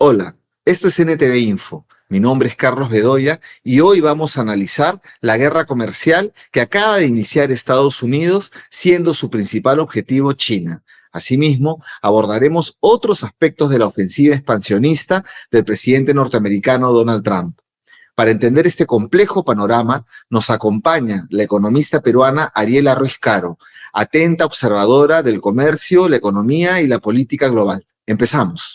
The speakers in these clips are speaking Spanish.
Hola, esto es NTV Info. Mi nombre es Carlos Bedoya y hoy vamos a analizar la guerra comercial que acaba de iniciar Estados Unidos, siendo su principal objetivo China. Asimismo, abordaremos otros aspectos de la ofensiva expansionista del presidente norteamericano Donald Trump. Para entender este complejo panorama, nos acompaña la economista peruana Ariela Ruiz Caro, atenta observadora del comercio, la economía y la política global. Empezamos.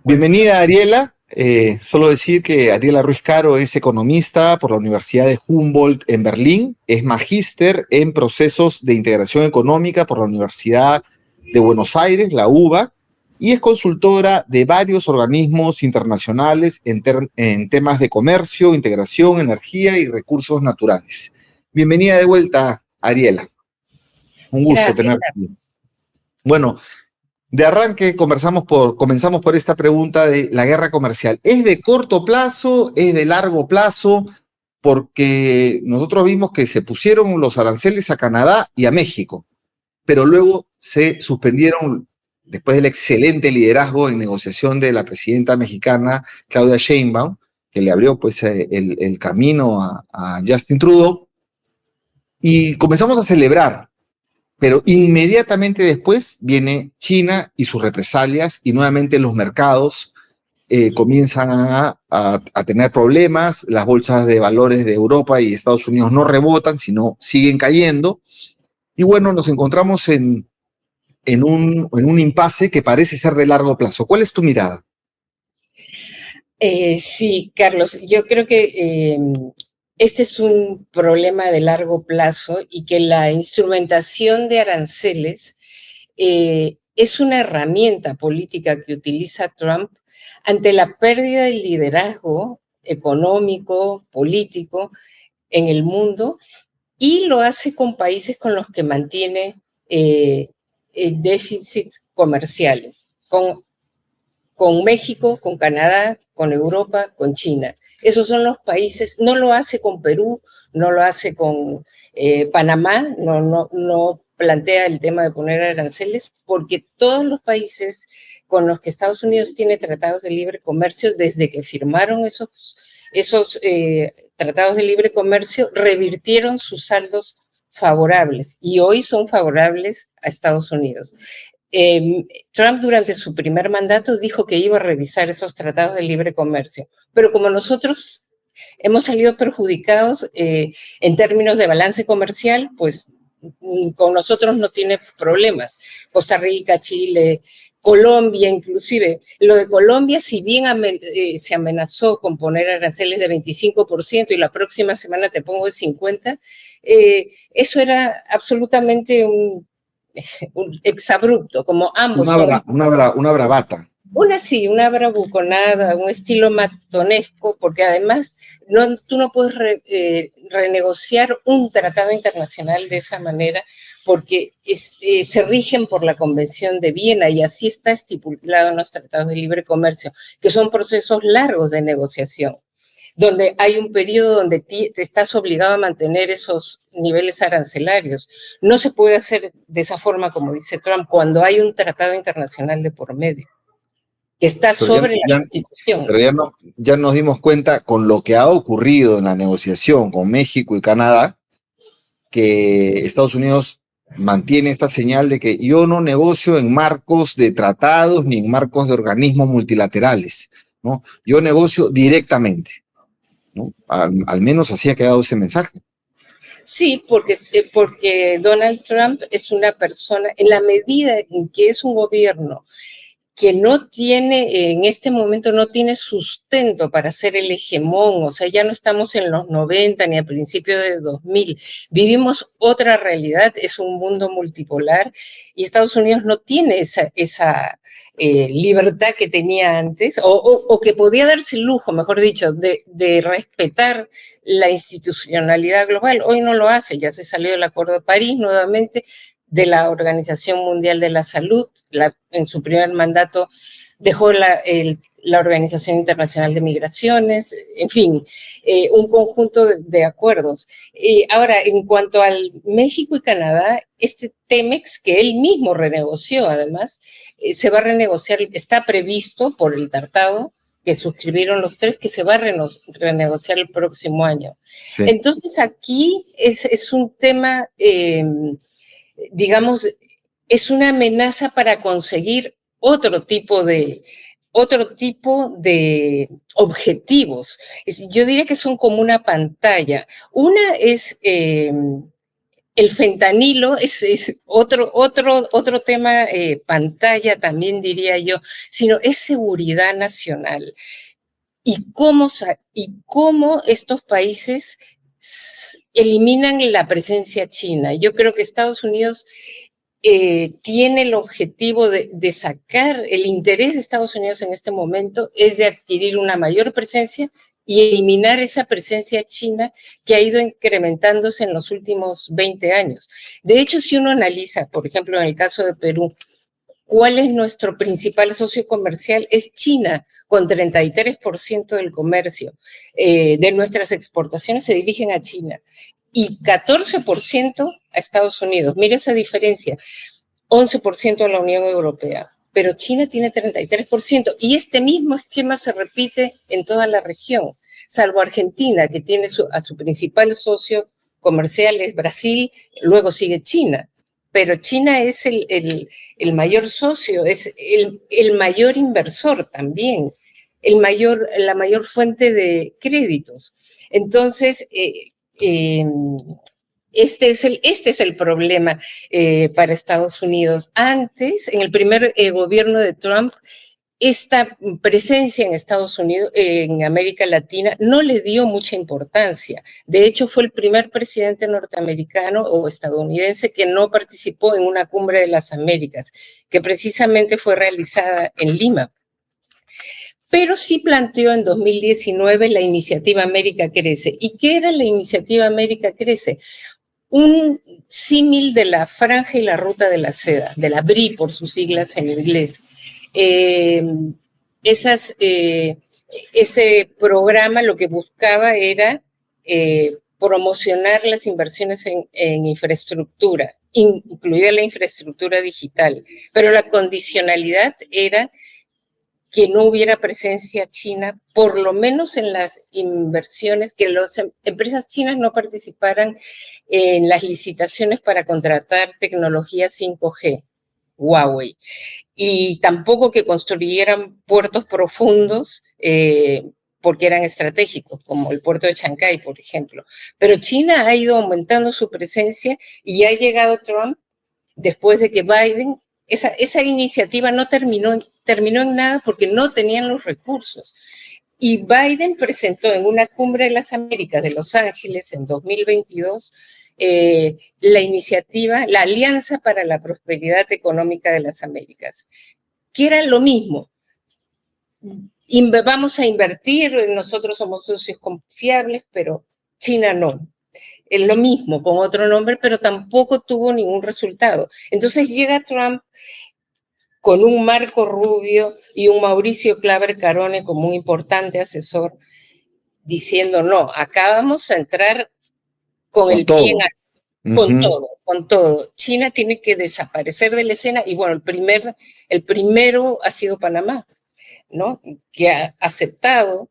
Bienvenida, Ariela. Solo decir que Ariela Ruiz Caro es economista por la Universidad de Humboldt en Berlín, es magíster en procesos de integración económica por la Universidad de Buenos Aires, la UBA, y es consultora de varios organismos internacionales en temas de comercio, integración, energía y recursos naturales. Bienvenida de vuelta, Ariela. Un gusto tenerte aquí. Bueno, de arranque comenzamos por esta pregunta de la guerra comercial. ¿Es de corto plazo? ¿Es de largo plazo? Porque nosotros vimos que se pusieron los aranceles a Canadá y a México, pero luego se suspendieron después del excelente liderazgo en negociación de la presidenta mexicana Claudia Sheinbaum, que le abrió pues el camino a Justin Trudeau, y comenzamos a celebrar. Pero inmediatamente después viene China y sus represalias y nuevamente los mercados comienzan a tener problemas, las bolsas de valores de Europa y Estados Unidos no rebotan, sino siguen cayendo. Y bueno, nos encontramos en un impasse que parece ser de largo plazo. ¿Cuál es tu mirada? Sí, Carlos, yo creo que este es un problema de largo plazo y que la instrumentación de aranceles es una herramienta política que utiliza Trump ante la pérdida de liderazgo económico, político en el mundo, y lo hace con países con los que mantiene déficits comerciales, con México, con Canadá, con Europa, con China. Esos son los países. No lo hace con Perú, no lo hace con Panamá, no plantea el tema de poner aranceles, porque todos los países con los que Estados Unidos tiene tratados de libre comercio, desde que firmaron esos tratados de libre comercio, revirtieron sus saldos favorables y hoy son favorables a Estados Unidos. Trump durante su primer mandato dijo que iba a revisar esos tratados de libre comercio, pero como nosotros hemos salido perjudicados en términos de balance comercial, pues con nosotros no tiene problemas. Costa Rica, Chile, Colombia inclusive. Lo de Colombia, si bien se amenazó con poner aranceles de 25% y la próxima semana te pongo de 50%, eso era absolutamente un exabrupto, como ambos una bravata. Una bravuconada, un estilo matonesco, porque además tú no puedes renegociar un tratado internacional de esa manera, porque se rigen por la Convención de Viena y así está estipulado en los tratados de libre comercio, que son procesos largos de negociación, donde hay un periodo donde te estás obligado a mantener esos niveles arancelarios. No se puede hacer de esa forma, como dice Trump, cuando hay un tratado internacional de por medio, que está sobre la Constitución. Pero ya nos dimos cuenta con lo que ha ocurrido en la negociación con México y Canadá, que Estados Unidos mantiene esta señal de que yo no negocio en marcos de tratados ni en marcos de organismos multilaterales, ¿no? Yo negocio directamente, ¿no? Al menos así ha quedado ese mensaje. Sí, porque Donald Trump es una persona, en la medida en que es un gobierno que no tiene, en este momento no tiene sustento para ser el hegemón, o sea, ya no estamos en los 90 ni a principios de 2000, vivimos otra realidad, es un mundo multipolar y Estados Unidos no tiene esa libertad que tenía antes, o que podía darse el lujo, mejor dicho, de respetar la institucionalidad global. Hoy no lo hace, ya se salió del Acuerdo de París nuevamente, de la Organización Mundial de la Salud, en su primer mandato dejó la Organización Internacional de Migraciones, en fin, un conjunto de acuerdos. Ahora, en cuanto al México y Canadá, este TEMEX, que él mismo renegoció además, se va a renegociar, está previsto por el tratado que suscribieron los tres, que se va a renegociar el próximo año. Sí. Entonces, aquí es un tema, digamos, es una amenaza para conseguir otro tipo de objetivos. Yo diría que son como una pantalla. Una es el fentanilo, es otro tema, pantalla también diría yo, sino es seguridad nacional. Y cómo estos países eliminan la presencia china. Yo creo que Estados Unidos tiene el objetivo de sacar, el interés de Estados Unidos en este momento es de adquirir una mayor presencia y eliminar esa presencia china que ha ido incrementándose en los últimos 20 años. De hecho, si uno analiza, por ejemplo, en el caso de Perú, ¿cuál es nuestro principal socio comercial? Es China, con 33% del comercio. De nuestras exportaciones se dirigen a China y 14% a Estados Unidos. Mira esa diferencia, 11% a la Unión Europea, pero China tiene 33% y este mismo esquema se repite en toda la región, salvo Argentina, que tiene a su principal socio comercial es Brasil, luego sigue China. Pero China es el mayor socio, es el mayor inversor también, la mayor fuente de créditos. Entonces, este es el problema para Estados Unidos. Antes, en el primer gobierno de Trump, esta presencia en Estados Unidos, en América Latina, no le dio mucha importancia. De hecho, fue el primer presidente norteamericano o estadounidense que no participó en una cumbre de las Américas, que precisamente fue realizada en Lima. Pero sí planteó en 2019 la iniciativa América Crece. ¿Y qué era la iniciativa América Crece? Un símil de la Franja y la Ruta de la Seda, de la BRI por sus siglas en inglés. Ese programa lo que buscaba era promocionar las inversiones en infraestructura, incluida la infraestructura digital, pero la condicionalidad era que no hubiera presencia china, por lo menos en las inversiones, que las empresas chinas no participaran en las licitaciones para contratar tecnología 5G, Huawei, y tampoco que construyeran puertos profundos porque eran estratégicos, como el puerto de Chancay, por ejemplo. Pero China ha ido aumentando su presencia y ha llegado Trump después de que Biden, esa iniciativa no terminó en nada porque no tenían los recursos. Y Biden presentó en una cumbre de las Américas de Los Ángeles en 2022 la iniciativa, la Alianza para la Prosperidad Económica de las Américas, que era lo mismo. Vamos a invertir, nosotros somos socios confiables, pero China no. Es lo mismo, con otro nombre, pero tampoco tuvo ningún resultado. Entonces llega Trump con un Marco Rubio y un Mauricio Claver Carone como un importante asesor, diciendo, no, acá vamos a entrar con el pie en alto, con todo. China tiene que desaparecer de la escena y bueno, el primero ha sido Panamá, ¿no? Que ha aceptado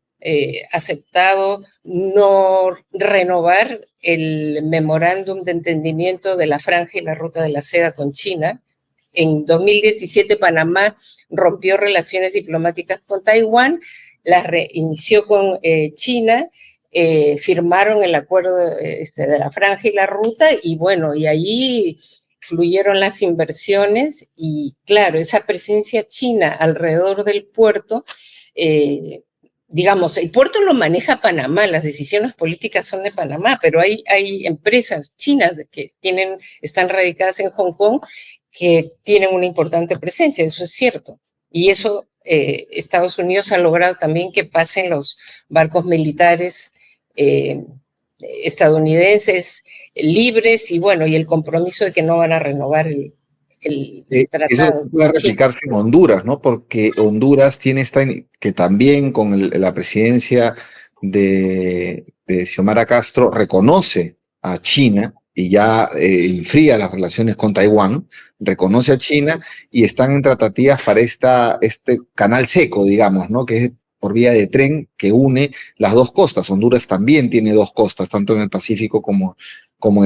no renovar el memorándum de entendimiento de la Franja y la Ruta de la Seda con China. En 2017 Panamá rompió relaciones diplomáticas con Taiwán, las reinició con China, firmaron el acuerdo de la Franja y la Ruta y bueno, y ahí fluyeron las inversiones y, claro, esa presencia china alrededor del puerto, digamos, el puerto lo maneja Panamá, las decisiones políticas son de Panamá, pero hay empresas chinas que están radicadas en Hong Kong que tienen una importante presencia, eso es cierto. Y eso Estados Unidos ha logrado también que pasen los barcos militares estadounidenses libres y bueno, y el compromiso de que no van a renovar el tratado. Eso puede replicarse en Honduras, ¿no? Porque Honduras tiene que también con la presidencia de Xiomara Castro reconoce a China y ya enfría las relaciones con Taiwán, reconoce a China y están en tratativas para este canal seco, digamos, ¿no? Que es por vía de tren que une las dos costas. Honduras también tiene dos costas, tanto en el Pacífico como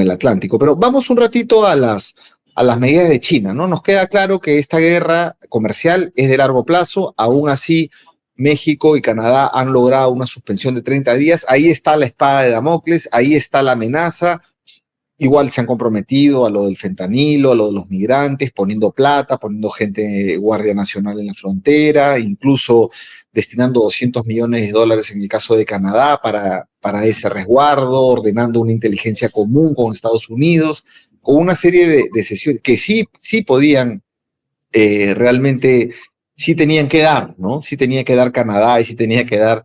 en el Atlántico. Pero vamos un ratito a las medidas de China, ¿no? Nos queda claro que esta guerra comercial es de largo plazo, aún así México y Canadá han logrado una suspensión de 30 días, ahí está la espada de Damocles, ahí está la amenaza, igual se han comprometido a lo del fentanilo, a lo de los migrantes, poniendo plata, poniendo gente Guardia Nacional en la frontera, incluso destinando $200 millones en el caso de Canadá para ese resguardo, ordenando una inteligencia común con Estados Unidos, con una serie de sesiones que sí podían realmente, sí tenían que dar, ¿no? Sí tenía que dar Canadá y sí tenía que dar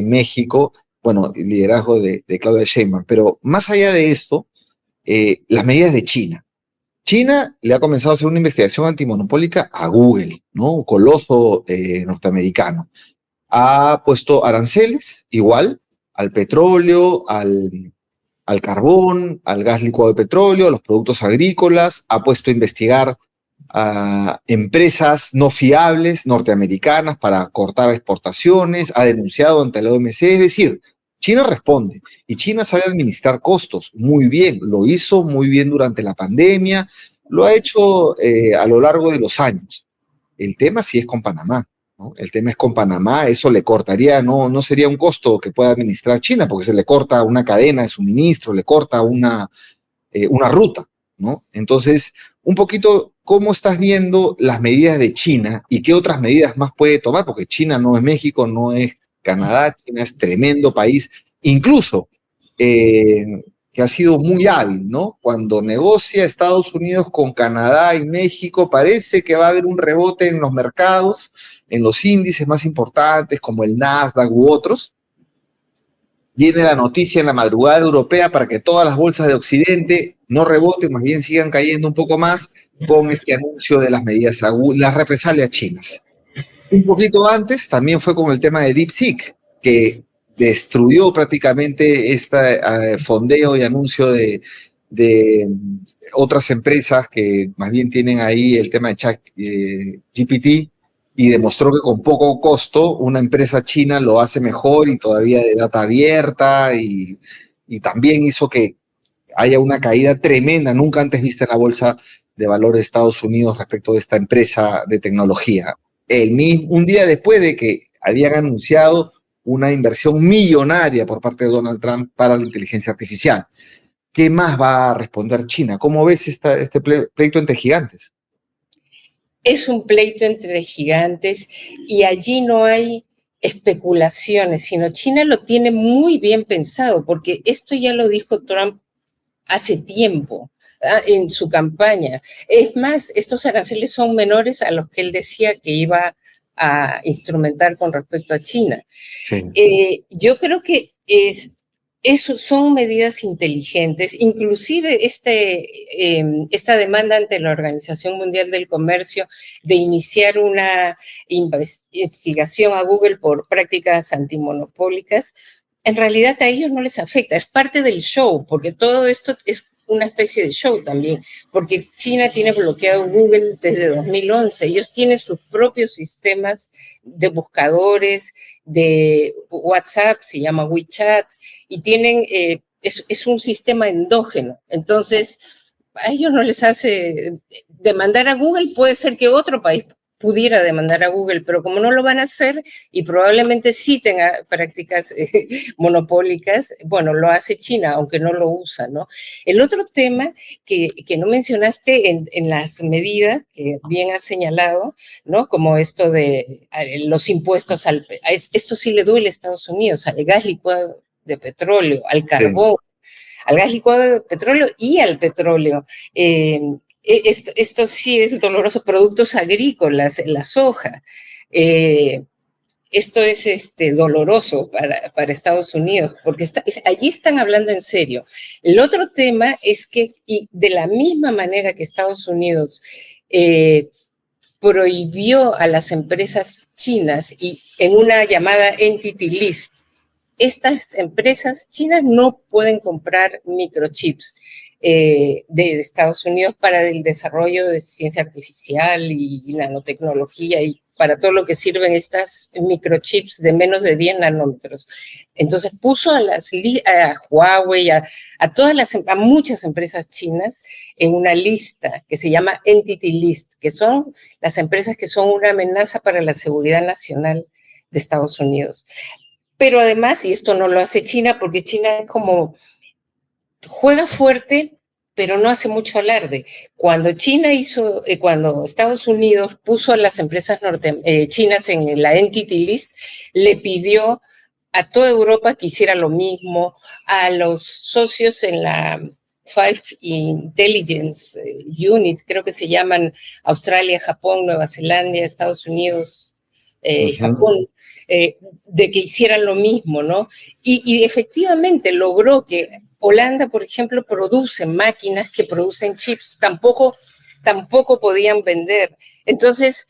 México, bueno, el liderazgo de Claudia Sheinbaum. Pero más allá de esto, las medidas de China. China le ha comenzado a hacer una investigación antimonopólica a Google, ¿no? Un coloso norteamericano. Ha puesto aranceles, igual, al petróleo, al carbón, al gas licuado de petróleo, a los productos agrícolas, ha puesto a investigar a empresas no fiables norteamericanas para cortar exportaciones, ha denunciado ante la OMC, es decir, China responde y China sabe administrar costos muy bien, lo hizo muy bien durante la pandemia, lo ha hecho a lo largo de los años. El tema sí es con Panamá, ¿no? El tema es con Panamá, eso le cortaría, no sería un costo que pueda administrar China, porque se le corta una cadena de suministro, le corta una ruta, ¿no? Entonces, un poquito, ¿cómo estás viendo las medidas de China y qué otras medidas más puede tomar? Porque China no es México, no es Canadá, China es tremendo país, incluso que ha sido muy hábil, ¿no? Cuando negocia Estados Unidos con Canadá y México, parece que va a haber un rebote en los mercados, en los índices más importantes como el Nasdaq u otros. Viene la noticia en la madrugada europea para que todas las bolsas de Occidente no reboten, más bien sigan cayendo un poco más con este anuncio de las medidas, las represalias chinas. Un poquito antes también fue con el tema de DeepSeek, que destruyó prácticamente este fondeo y anuncio de otras empresas que más bien tienen ahí el tema de ChatGPT y demostró que con poco costo una empresa china lo hace mejor y todavía de data abierta y también hizo que haya una caída tremenda, nunca antes vista en la bolsa de valores de Estados Unidos respecto de esta empresa de tecnología. Un día después de que habían anunciado una inversión millonaria por parte de Donald Trump para la inteligencia artificial. ¿Qué más va a responder China? ¿Cómo ves este pleito entre gigantes? Es un pleito entre gigantes y allí no hay especulaciones, sino China lo tiene muy bien pensado, porque esto ya lo dijo Trump hace tiempo en su campaña. Es más, estos aranceles son menores a los que él decía que iba a instrumentar con respecto a China. Sí. Yo creo que son medidas inteligentes, inclusive esta demanda ante la Organización Mundial del Comercio de iniciar una investigación a Google por prácticas antimonopólicas, en realidad a ellos no les afecta, es parte del show, porque todo esto es una especie de show también, porque China tiene bloqueado Google desde 2011, ellos tienen sus propios sistemas de buscadores, de WhatsApp, se llama WeChat, y tienen, es un sistema endógeno, entonces a ellos no les hace, demandar a Google puede ser que otro país pudiera demandar a Google, pero como no lo van a hacer y probablemente sí tenga prácticas monopólicas, bueno, lo hace China, aunque no lo usa, ¿no? El otro tema que no mencionaste en las medidas que bien has señalado, ¿no? Como esto de los impuestos esto sí le duele a Estados Unidos, al gas licuado de petróleo, al carbón, sí, al gas licuado de petróleo y al petróleo. Esto sí es doloroso, productos agrícolas, la soja. Esto es doloroso para Estados Unidos, porque allí están hablando en serio. El otro tema es que, y de la misma manera que Estados Unidos prohibió a las empresas chinas y en una llamada Entity List, estas empresas chinas no pueden comprar microchips de Estados Unidos para el desarrollo de ciencia artificial y nanotecnología y para todo lo que sirven estas microchips de menos de 10 nanómetros. Entonces puso a Huawei, a muchas empresas chinas en una lista que se llama Entity List, que son las empresas que son una amenaza para la seguridad nacional de Estados Unidos. Pero además, y esto no lo hace China, porque China es como juega fuerte, pero no hace mucho alarde. Cuando cuando Estados Unidos puso a las empresas chinas en la Entity List, le pidió a toda Europa que hiciera lo mismo, a los socios en la Five Intelligence Unit, creo que se llaman Australia, Japón, Nueva Zelanda, Estados Unidos, Japón, de que hicieran lo mismo, ¿no? Y efectivamente logró que Holanda, por ejemplo, produce máquinas que producen chips, tampoco podían vender. Entonces,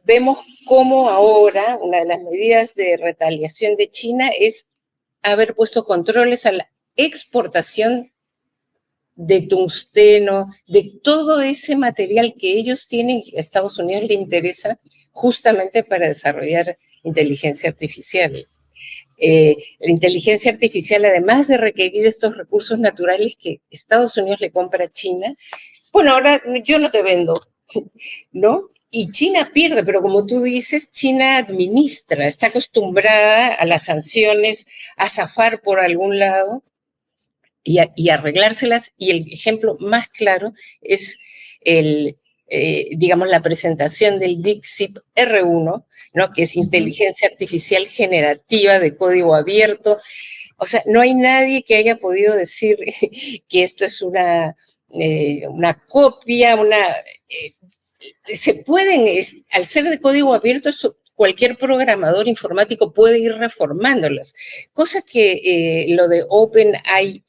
vemos cómo ahora una de las medidas de retaliación de China es haber puesto controles a la exportación de tungsteno, de todo ese material que ellos tienen, que a Estados Unidos le interesa justamente para desarrollar inteligencia artificial. La inteligencia artificial, además de requerir estos recursos naturales que Estados Unidos le compra a China, bueno, ahora yo no te vendo, ¿no? Y China pierde, pero como tú dices, China administra, está acostumbrada a las sanciones, a zafar por algún lado y arreglárselas. Y el ejemplo más claro es digamos, la presentación del DeepSeek R1, ¿no? Que es inteligencia artificial generativa de código abierto. O sea, no hay nadie que haya podido decir que esto es una copia, se pueden, al ser de código abierto, cualquier programador informático puede ir reformándolas, cosa que lo de OpenAI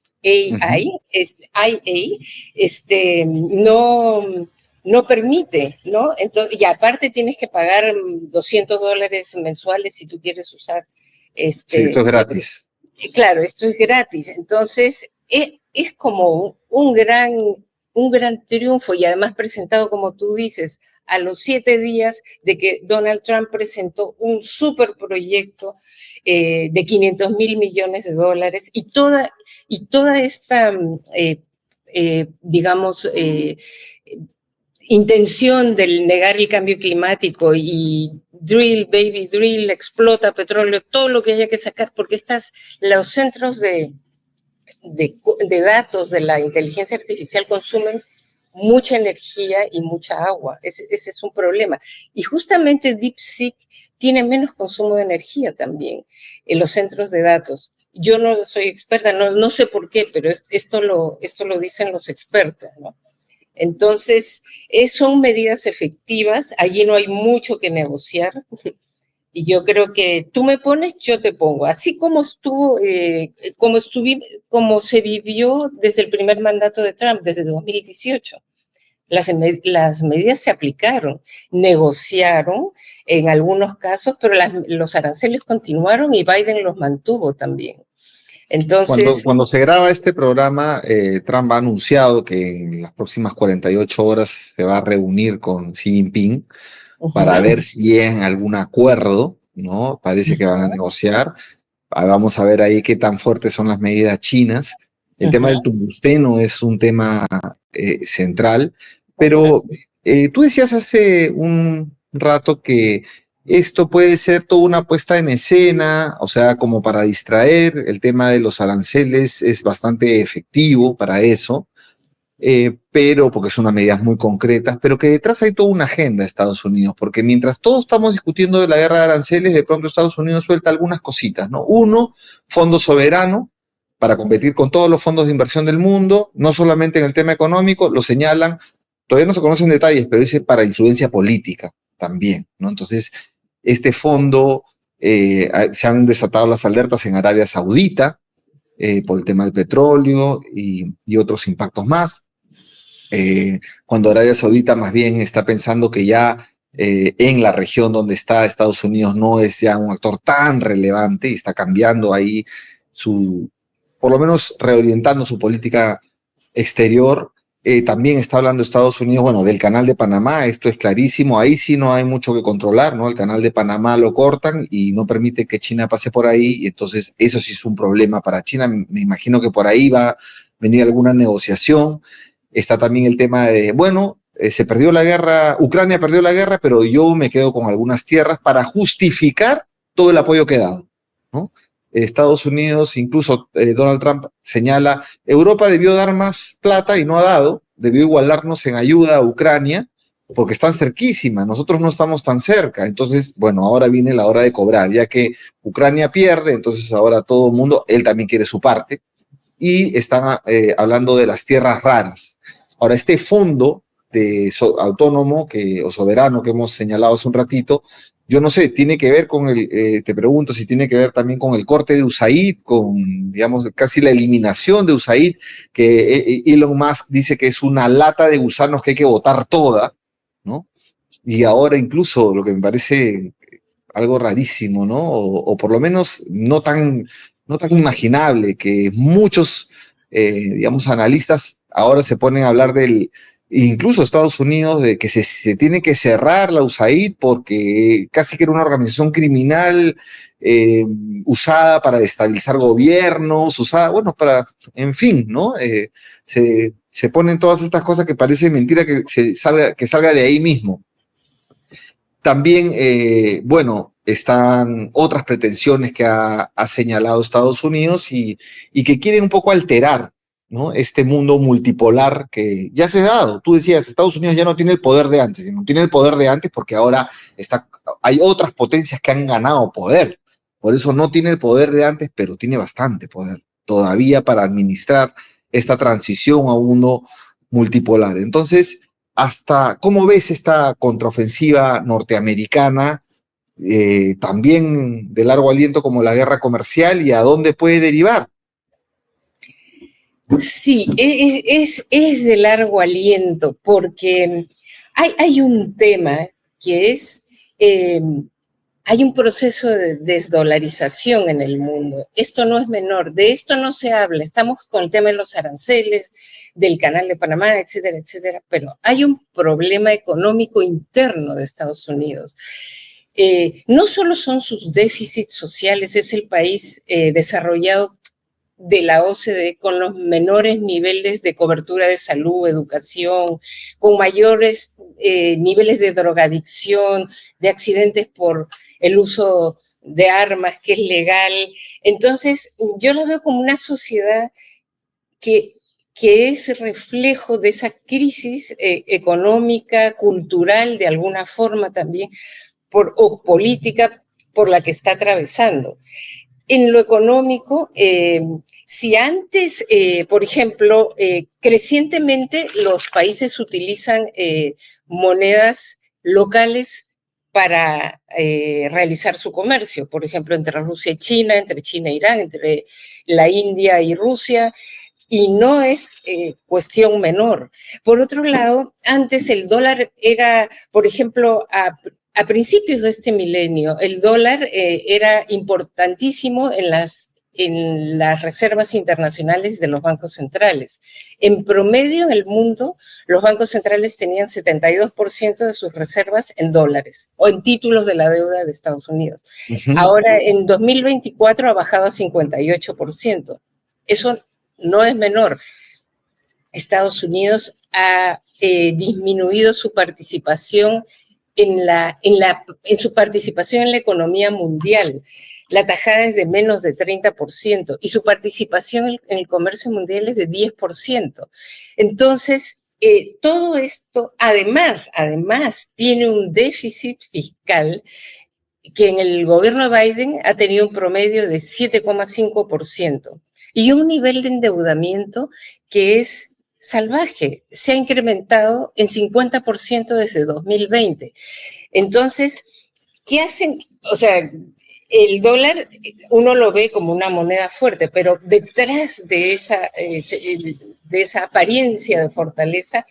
no permite, ¿no? Entonces, y aparte tienes que pagar $200 mensuales si tú quieres usar Sí, esto es gratis. Claro, esto es gratis. Entonces, es como un gran triunfo y además presentado, como tú dices, a los 7 días de que Donald Trump presentó un súper proyecto de $500 millones y toda esta, digamos, intención de negar el cambio climático y drill, baby drill, explota petróleo, todo lo que haya que sacar, porque los centros de datos de la inteligencia artificial consumen mucha energía y mucha agua. Ese es un problema. Y justamente DeepSeek tiene menos consumo de energía también en los centros de datos. Yo no soy experta, no sé por qué, pero esto lo dicen los expertos, ¿no? Entonces, son medidas efectivas, allí no hay mucho que negociar. Y yo creo que tú me pones, yo te pongo. Así como como se vivió desde el primer mandato de Trump, desde 2018. Las medidas se aplicaron, negociaron en algunos casos, pero los aranceles continuaron y Biden los mantuvo también. Entonces, cuando se graba este programa, Trump ha anunciado que en las próximas 48 horas se va a reunir con Xi Jinping para ver si hay algún acuerdo, ¿no? Parece que van a negociar. Vamos a ver ahí qué tan fuertes son las medidas chinas. El tema del tungsteno es un tema central, pero Tú decías hace un rato que esto puede ser toda una puesta en escena, o sea, como para distraer, el tema de los aranceles es bastante efectivo para eso, pero porque son unas medidas muy concretas, pero que detrás hay toda una agenda de Estados Unidos, porque mientras todos estamos discutiendo de la guerra de aranceles, de pronto Estados Unidos suelta algunas cositas, ¿no? Uno, fondo soberano para competir con todos los fondos de inversión del mundo, no solamente en el tema económico, lo señalan, todavía no se conocen detalles, pero dice para influencia política también, ¿no? Entonces, este fondo, se han desatado las alertas en Arabia Saudita por el tema del petróleo y otros impactos más. Cuando Arabia Saudita más bien está pensando que ya en la región donde está Estados Unidos no es ya un actor tan relevante y está cambiando ahí por lo menos reorientando su política exterior. También está hablando Estados Unidos, bueno, del canal de Panamá, esto es clarísimo, ahí sí no hay mucho que controlar, ¿no? El canal de Panamá lo cortan y no permite que China pase por ahí, y entonces eso sí es un problema para China, me imagino que por ahí va a venir alguna negociación. Está también el tema de, bueno, se perdió la guerra, Ucrania perdió la guerra, pero yo me quedo con algunas tierras para justificar todo el apoyo que he dado, ¿no? Estados Unidos, incluso Donald Trump señala, Europa debió dar más plata y no ha dado, debió igualarnos en ayuda a Ucrania, porque están cerquísima, nosotros no estamos tan cerca. Entonces, bueno, ahora viene la hora de cobrar, ya que Ucrania pierde, entonces ahora todo el mundo, él también quiere su parte, y están hablando de las tierras raras. Ahora, este fondo autónomo o soberano que hemos señalado hace un ratito, yo no sé, tiene que ver con te pregunto si tiene que ver también con el corte de USAID, con, digamos, casi la eliminación de USAID, que Elon Musk dice que es una lata de gusanos que hay que botar toda, ¿no? Y ahora incluso lo que me parece algo rarísimo, ¿no? O por lo menos no tan imaginable, que muchos, digamos, analistas ahora se ponen a hablar incluso Estados Unidos, de que se tiene que cerrar la USAID porque casi que era una organización criminal usada para destabilizar gobiernos, usada, bueno, en fin, ¿no? Se ponen todas estas cosas que parece mentira que salga de ahí mismo. También, bueno, están otras pretensiones que ha señalado Estados Unidos y que quieren un poco alterar, ¿no? Este mundo multipolar que ya se ha dado. Tú decías, Estados Unidos ya no tiene el poder de antes, no tiene el poder de antes porque ahora hay otras potencias que han ganado poder. Por eso no tiene el poder de antes, pero tiene bastante poder todavía para administrar esta transición a un mundo multipolar. Entonces, ¿cómo ves esta contraofensiva norteamericana, también de largo aliento como la guerra comercial, y a dónde puede derivar? Sí, es de largo aliento porque hay un tema que es, hay un proceso de desdolarización en el mundo. Esto no es menor, de esto no se habla. Estamos con el tema de los aranceles, del canal de Panamá, etcétera, etcétera, pero hay un problema económico interno de Estados Unidos. No solo son sus déficits sociales, es el país desarrollado de la OCDE con los menores niveles de cobertura de salud, educación, con mayores niveles de drogadicción, de accidentes por el uso de armas, que es legal. Entonces, yo la veo como una sociedad que es reflejo de esa crisis económica, cultural, de alguna forma también, o política por la que está atravesando. En lo económico, si antes, por ejemplo, crecientemente los países utilizan monedas locales para realizar su comercio, por ejemplo, entre Rusia y China, entre China e Irán, entre la India y Rusia, y no es cuestión menor. Por otro lado, antes el dólar era, por ejemplo, a principios de este milenio, el dólar era importantísimo en las reservas internacionales de los bancos centrales. En promedio, en el mundo, los bancos centrales tenían 72% de sus reservas en dólares o en títulos de la deuda de Estados Unidos. Ahora, en 2024 ha bajado a 58%. Eso no es menor. Estados Unidos ha disminuido su participación en su participación en la economía mundial. La tajada es de menos de 30% y su participación en el comercio mundial es de 10%. Entonces, todo esto, además, tiene un déficit fiscal que en el gobierno de Biden ha tenido un promedio de 7,5% y un nivel de endeudamiento que es salvaje, se ha incrementado en 50% desde 2020. Entonces, ¿qué hacen? O sea, el dólar uno lo ve como una moneda fuerte, pero detrás de esa apariencia de fortaleza,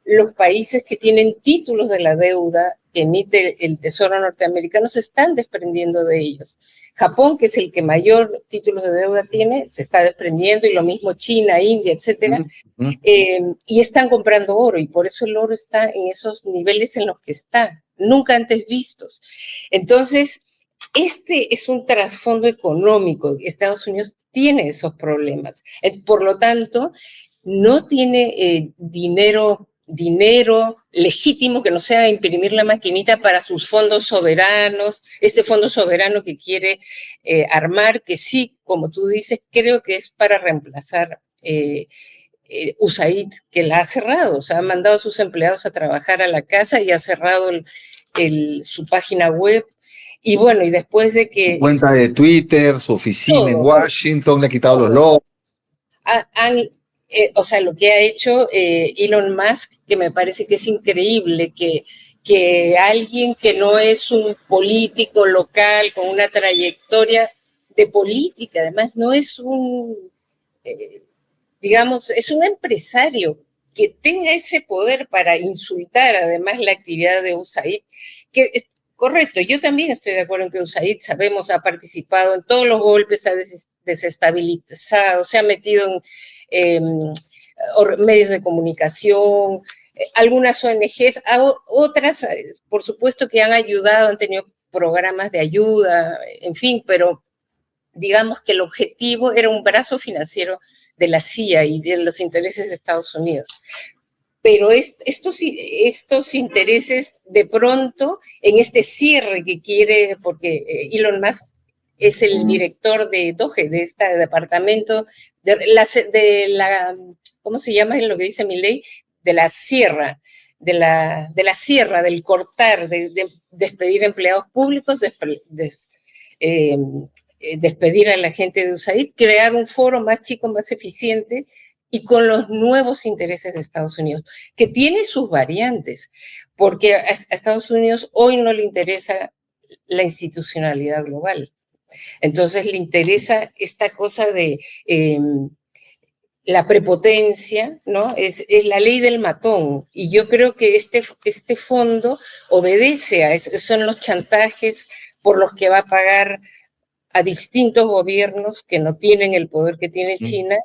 los países que tienen títulos de la deuda que emite el Tesoro norteamericano se están desprendiendo de ellos. Japón, que es el que mayor títulos de deuda tiene, se está desprendiendo, y lo mismo China, India, etcétera, y están comprando oro, y por eso el oro está en esos niveles en los que está, nunca antes vistos. Entonces, este es un trasfondo económico. Estados Unidos tiene esos problemas. Por lo tanto, no tiene dinero legítimo que no sea imprimir la maquinita para sus fondos soberanos, este fondo soberano que quiere armar, que sí, como tú dices, creo que es para reemplazar USAID, que la ha cerrado, o sea, ha mandado a sus empleados a trabajar a la casa y ha cerrado su página web. Y bueno, y después de que... Su cuenta de Twitter, su oficina en Washington, le ha quitado los logos. O sea, lo que ha hecho Elon Musk, que me parece que es increíble, que alguien que no es un político local con una trayectoria de política, además no es digamos, es un empresario que tenga ese poder para insultar además la actividad de USAID, que es correcto. Yo también estoy de acuerdo en que USAID, sabemos, ha participado en todos los golpes, ha desestabilizado, se ha metido en medios de comunicación, algunas ONGs, otras, por supuesto, que han ayudado, han tenido programas de ayuda, en fin, pero digamos que el objetivo era un brazo financiero de la CIA y de los intereses de Estados Unidos. Pero estos intereses, de pronto, en este cierre que quiere, porque Elon Musk es el director de DOGE, de este departamento, de la ¿cómo se llama? Es lo que dice mi ley, de la sierra, del cortar, de despedir empleados públicos, despedir a la gente de USAID, crear un foro más chico, más eficiente y con los nuevos intereses de Estados Unidos, que tiene sus variantes, porque a Estados Unidos hoy no le interesa la institucionalidad global. Entonces le interesa esta cosa de la prepotencia, ¿no? Es la ley del matón. Y yo creo que este fondo obedece a eso. Son los chantajes por los que va a pagar a distintos gobiernos que no tienen el poder que tiene China,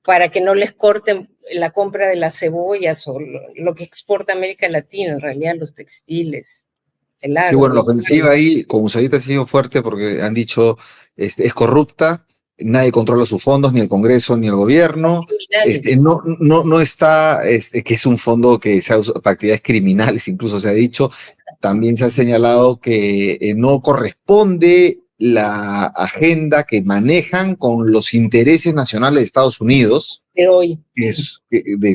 para que no les corten la compra de las cebollas o lo que exporta América Latina, en realidad los textiles, el agro. Sí, bueno, la ofensiva ahí con USAID ha sido fuerte porque han dicho es corrupta, nadie controla sus fondos, ni el Congreso ni el gobierno. No está, que es un fondo que se usa para actividades criminales, incluso se ha dicho. También se ha señalado que no corresponde la agenda que manejan con los intereses nacionales de Estados Unidos. De hoy.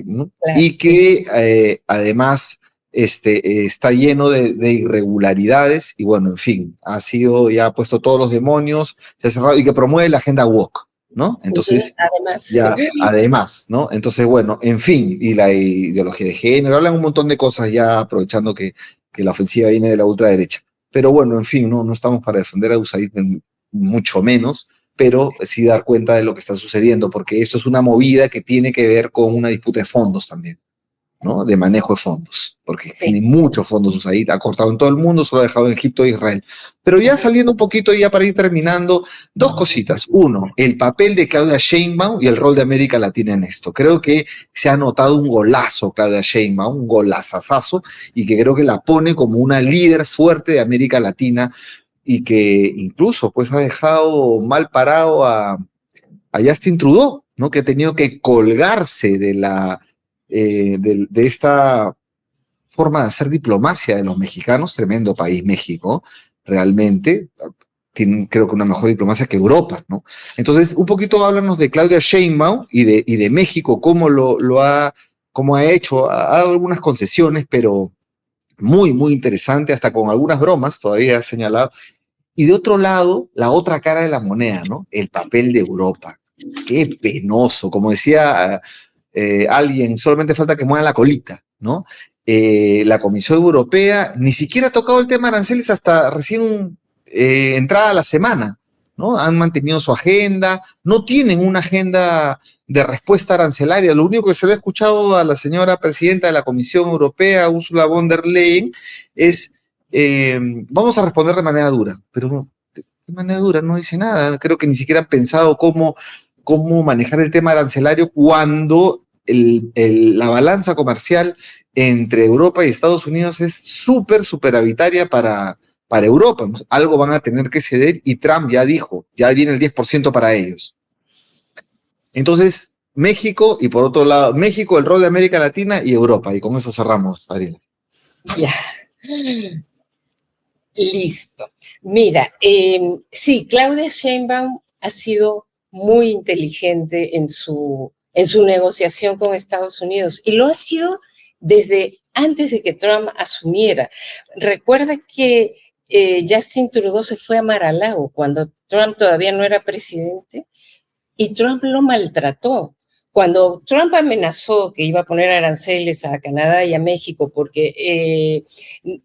¿No? Claro. Y que además está lleno de irregularidades y bueno, en fin, ha sido ya puesto todos los demonios, se ha cerrado y que promueve la agenda woke, ¿no? Entonces, además, ¿no? Entonces, bueno, en fin, y la ideología de género, hablan un montón de cosas ya aprovechando que la ofensiva viene de la ultraderecha. Pero bueno, en fin, no estamos para defender a USAID, mucho menos, pero sí dar cuenta de lo que está sucediendo, porque esto es una movida que tiene que ver con una disputa de fondos también, ¿no? De manejo de fondos, porque tiene muchos fondos USAID, ha cortado en todo el mundo, solo ha dejado en Egipto e Israel. Pero ya saliendo un poquito, ya para ir terminando, dos cositas. Uno, el papel de Claudia Sheinbaum y el rol de América Latina en esto. Creo que se ha notado un golazo Claudia Sheinbaum, un golazazazo, y que creo que la pone como una líder fuerte de América Latina y que incluso pues ha dejado mal parado a Justin Trudeau, ¿no? Que ha tenido que colgarse de la de esta forma de hacer diplomacia de los mexicanos, tremendo país México, realmente, tienen creo que una mejor diplomacia que Europa, ¿no? Entonces, un poquito háblanos de Claudia Sheinbaum y de México, cómo ha hecho, ha dado algunas concesiones, pero muy, muy interesante, hasta con algunas bromas, todavía ha señalado. Y de otro lado, la otra cara de la moneda, ¿no? El papel de Europa. Qué penoso, como decía alguien, solamente falta que mueva la colita, ¿no? La Comisión Europea ni siquiera ha tocado el tema de aranceles hasta recién entrada la semana, ¿no? Han mantenido su agenda, no tienen una agenda de respuesta arancelaria. Lo único que se le ha escuchado a la señora presidenta de la Comisión Europea, Ursula von der Leyen, es vamos a responder de manera dura, pero de manera dura no dice nada. Creo que ni siquiera han pensado cómo manejar el tema arancelario cuando la balanza comercial entre Europa y Estados Unidos es súper superavitaria para Europa. Algo van a tener que ceder y Trump ya dijo, ya viene el 10% para ellos. Entonces, México y por otro lado, México, el rol de América Latina y Europa. Y con eso cerramos, Ariel. Ya. Listo. Mira, sí, Claudia Sheinbaum ha sido muy inteligente en su negociación con Estados Unidos y lo ha sido desde antes de que Trump asumiera. Recuerda que Justin Trudeau se fue a Mar-a-Lago cuando Trump todavía no era presidente y Trump lo maltrató. Cuando Trump amenazó que iba a poner aranceles a Canadá y a México porque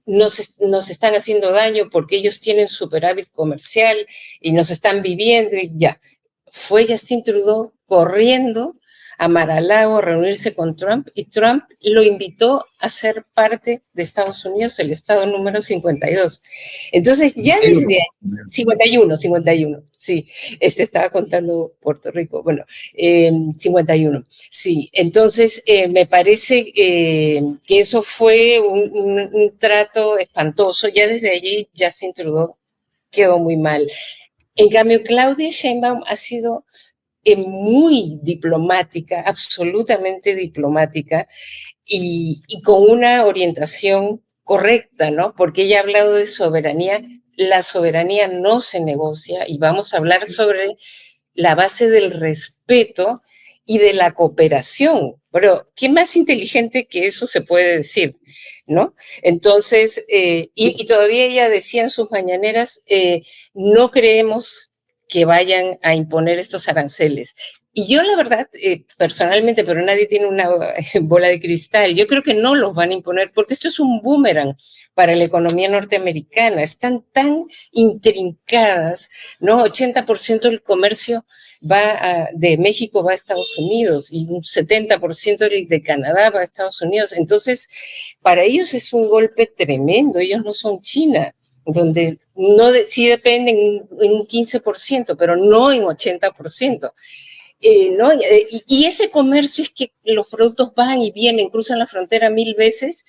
nos están haciendo daño, porque ellos tienen superávit comercial y nos están viviendo y ya, fue Justin Trudeau corriendo a Mar-a-Lago a reunirse con Trump y Trump lo invitó a ser parte de Estados Unidos, el estado número 52. Entonces ya desde 51, sí, estaba contando Puerto Rico, bueno, 51, sí, entonces me parece que eso fue un trato espantoso, ya desde allí Justin Trudeau quedó muy mal. En cambio, Claudia Sheinbaum ha sido muy diplomática, absolutamente diplomática y con una orientación correcta, ¿no? Porque ella ha hablado de soberanía. La soberanía no se negocia y vamos a hablar sobre la base del respeto y de la cooperación. Pero, ¿qué más inteligente que eso se puede decir? ¿No? Entonces, y todavía ella decía en sus mañaneras, no creemos que vayan a imponer estos aranceles. Y yo la verdad, personalmente, pero nadie tiene una bola de cristal, yo creo que no los van a imponer porque esto es un boomerang para la economía norteamericana. Están tan intrincadas, ¿no? 80% del comercio de México va a Estados Unidos y un 70% de Canadá va a Estados Unidos. Entonces, para ellos es un golpe tremendo. Ellos no son China, donde sí dependen en un 15%, pero no en 80%. ¿No? Y ese comercio es que los productos van y vienen, cruzan la frontera 1000 veces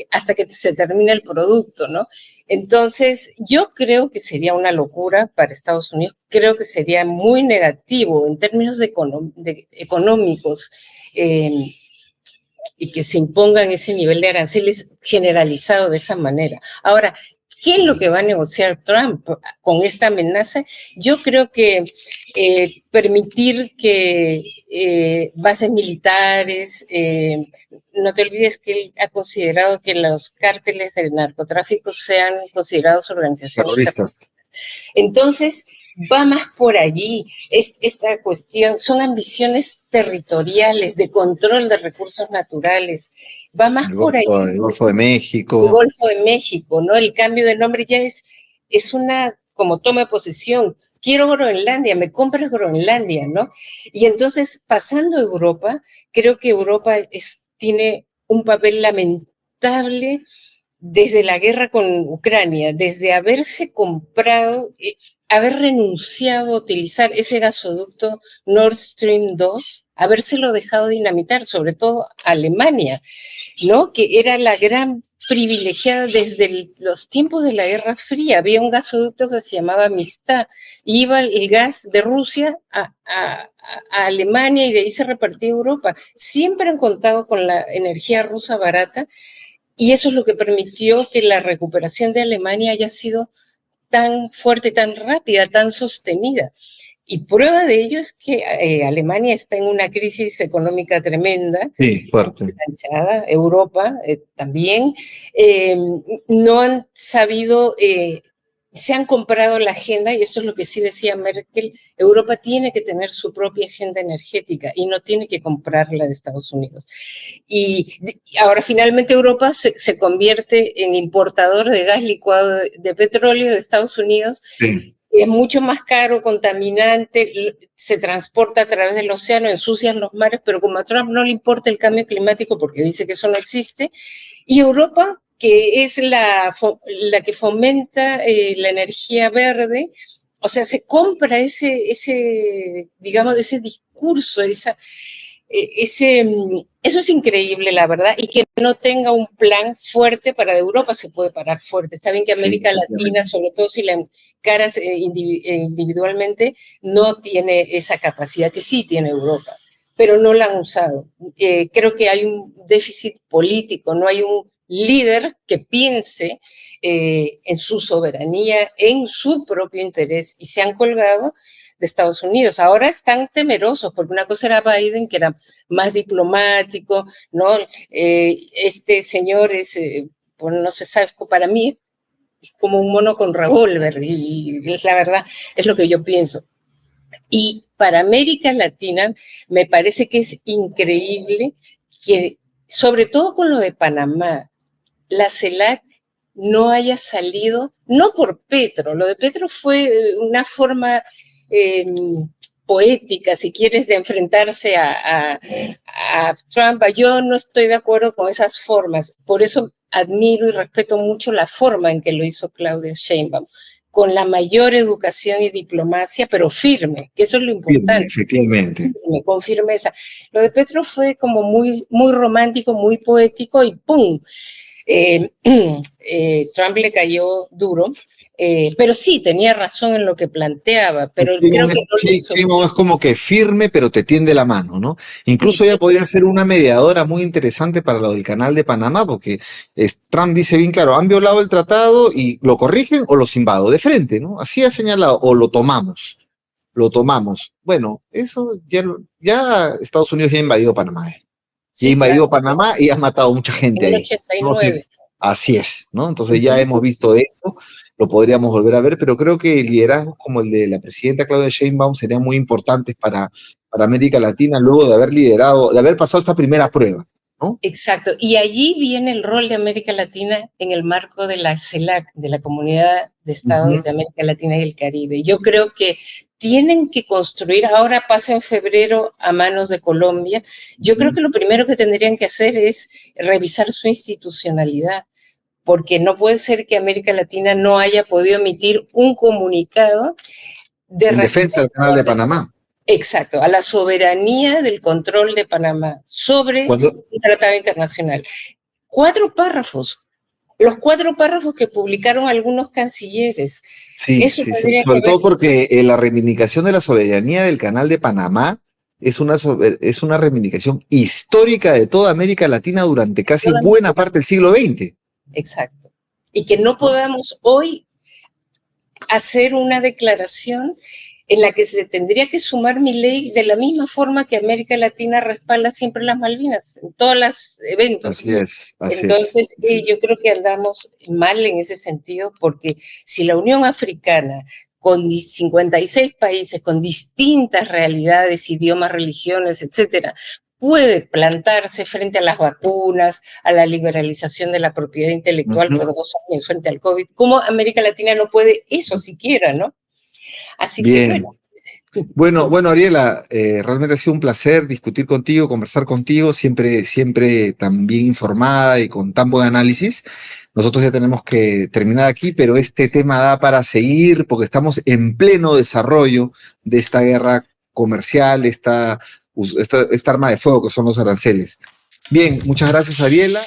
hasta que se termina el producto, ¿no? Entonces, yo creo que sería una locura para Estados Unidos, creo que sería muy negativo en términos económicos y que se impongan ese nivel de aranceles generalizado de esa manera. Ahora, ¿qué es lo que va a negociar Trump con esta amenaza? Yo creo que permitir que bases militares, no te olvides que él ha considerado que los cárteles del narcotráfico sean considerados organizaciones terroristas. Entonces, va más por allí. Esta cuestión son ambiciones territoriales de control de recursos naturales. Va más por allí. El Golfo de México. El Golfo de México, ¿no? El cambio de nombre ya es una como toma de posesión. Quiero Groenlandia, me compras Groenlandia, ¿no? Y entonces, pasando a Europa, creo que Europa tiene un papel lamentable desde la guerra con Ucrania, desde haberse comprado, haber renunciado a utilizar ese gasoducto Nord Stream 2, habérselo dejado dinamitar, sobre todo Alemania, ¿no? Que era la gran privilegiada desde los tiempos de la Guerra Fría. Había un gasoducto que se llamaba Amistad. Iba el gas de Rusia a Alemania y de ahí se repartía a Europa. Siempre han contado con la energía rusa barata y eso es lo que permitió que la recuperación de Alemania haya sido tan fuerte, tan rápida, tan sostenida. Y prueba de ello es que Alemania está en una crisis económica tremenda. Sí, fuerte. Europa también. No han sabido, se han comprado la agenda, y esto es lo que sí decía Merkel, Europa tiene que tener su propia agenda energética y no tiene que comprarla de Estados Unidos. Y ahora finalmente Europa se convierte en importador de gas licuado de petróleo de Estados Unidos. Sí. Es mucho más caro, contaminante, se transporta a través del océano, ensucian los mares, pero como a Trump no le importa el cambio climático porque dice que eso no existe, y Europa, que es la que fomenta la energía verde, o sea, se compra digamos, ese discurso, eso es increíble, la verdad, y que no tenga un plan fuerte para Europa se puede parar fuerte. Está bien que América Latina, sobre todo si la encaras individualmente, no tiene esa capacidad que sí tiene Europa, pero no la han usado. Creo que hay un déficit político, no hay un líder que piense en su soberanía, en su propio interés, y se han colgado de Estados Unidos. Ahora están temerosos, porque una cosa era Biden, que era más diplomático, ¿no? Este señor es, pues no se sabe, para mí es como un mono con revólver, y la verdad es lo que yo pienso. Y para América Latina me parece que es increíble que, sobre todo con lo de Panamá, la CELAC no haya salido, no por Petro, lo de Petro fue una forma poética, si quieres, de enfrentarse a Trump. Yo no estoy de acuerdo con esas formas, por eso admiro y respeto mucho la forma en que lo hizo Claudia Sheinbaum, con la mayor educación y diplomacia, pero firme, que eso es lo importante. Efectivamente. Con firmeza. Lo de Petro fue como muy, muy romántico, muy poético y ¡pum! Trump le cayó duro, pero sí, tenía razón en lo que planteaba, pero creo que no es como que firme, pero te tiende la mano, ¿no? Incluso ella podría ser una mediadora muy interesante para lo del Canal de Panamá, porque Trump dice bien claro, han violado el tratado y lo corrigen o los invado de frente, ¿no? Así ha señalado, o lo tomamos. Bueno, eso ya Estados Unidos ya invadió Panamá. Y invadió Panamá y has matado a mucha gente ahí. 89. Así es, ¿no? Entonces ya hemos visto eso, lo podríamos volver a ver, pero creo que liderazgos como el de la presidenta Claudia Sheinbaum serían muy importantes para América Latina luego de haber liderado, de haber pasado esta primera prueba, ¿no? Exacto, y allí viene el rol de América Latina en el marco de la CELAC, de la Comunidad de Estados de América Latina y el Caribe. Yo creo que tienen que construir, ahora pasa en febrero a manos de Colombia, yo creo que lo primero que tendrían que hacer es revisar su institucionalidad, porque no puede ser que América Latina no haya podido emitir un comunicado en defensa del Canal de Panamá. Exacto, a la soberanía del control de Panamá sobre un tratado internacional. 4 párrafos, los 4 párrafos que publicaron algunos cancilleres. Sí, sobre todo porque la reivindicación de la soberanía del Canal de Panamá es una reivindicación histórica de toda América Latina durante casi buena parte del siglo XX. Exacto. Y que no podamos hoy hacer una declaración en la que se tendría que sumar Milei de la misma forma que América Latina respalda siempre las Malvinas, en todos los eventos. Así es. Entonces, yo creo que andamos mal en ese sentido, porque si la Unión Africana, con 56 países, con distintas realidades, idiomas, religiones, etcétera, puede plantarse frente a las vacunas, a la liberalización de la propiedad intelectual por 2 años frente al COVID, ¿cómo América Latina no puede eso siquiera, no? Así bien. Que bueno, Ariela, realmente ha sido un placer discutir contigo, conversar contigo, siempre tan bien informada y con tan buen análisis. Nosotros ya tenemos que terminar aquí, pero este tema da para seguir porque estamos en pleno desarrollo de esta guerra comercial, esta arma de fuego que son los aranceles. Bien, muchas gracias, Ariela.